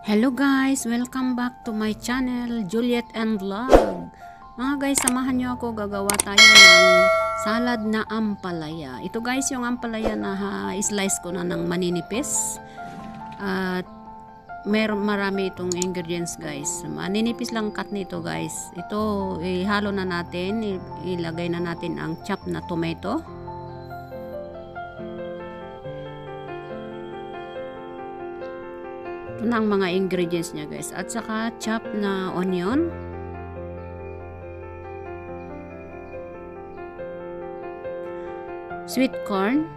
Hello guys! Welcome back to my channel, Juliet and Vlog. Mga guys, samahan nyo ako, gagawa tayo ng salad na ampalaya. Ito guys, yung ampalaya na slice ko na ng maninipis. At marami itong ingredients guys. Maninipis lang cut nito guys. Ito, ihalo na natin, ilagay na natin ang chop na tomato. Ito na ang mga ingredients niya guys. At saka chop na onion. Sweet corn.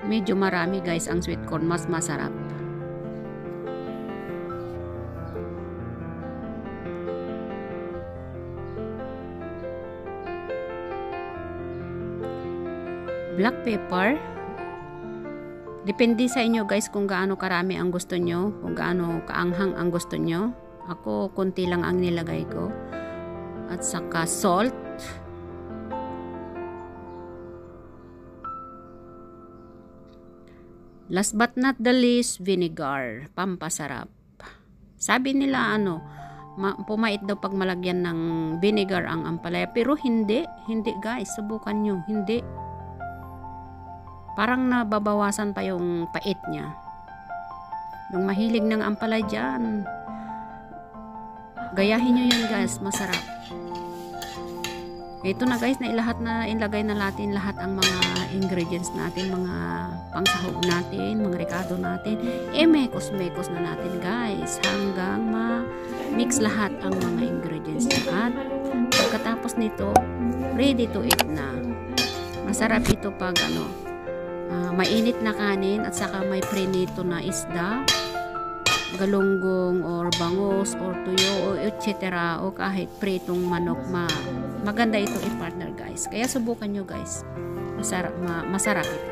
Medyo marami guys ang sweet corn. Mas masarap. Black pepper. Depende sa inyo guys kung gaano karami ang gusto nyo, kung gaano kaanghang ang gusto nyo. Ako konti lang ang nilagay ko. At saka salt. Last but not the least, vinegar, pampasarap. Sabi nila pumait daw pag malagyan ng vinegar ang ampalaya, pero hindi guys, subukan nyo, hindi. Parang nababawasan pa yung pait niya. Yung mahilig ng ampalaya dyan, gayahin nyo yan guys, masarap. Ito na guys, ilagay na natin lahat ang mga ingredients natin, mga pangsahog natin, mga rekado natin. Mekos-mekos na natin guys, hanggang ma-mix lahat ang mga ingredients niya. At pagkatapos nito, ready to eat na. Masarap ito pag mainit na kanin at saka may prinito na isda, galunggong or bangus or tuyo o etc. o kahit pritong manok, maganda ito i-partner guys. Kaya subukan nyo guys. Masarap ito.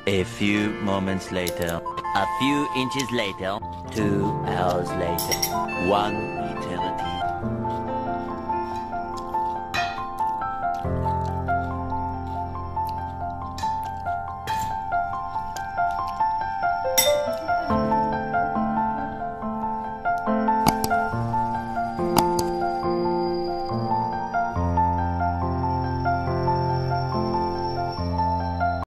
A few moments later, a few inches later, 2 hours later, 1 eternity.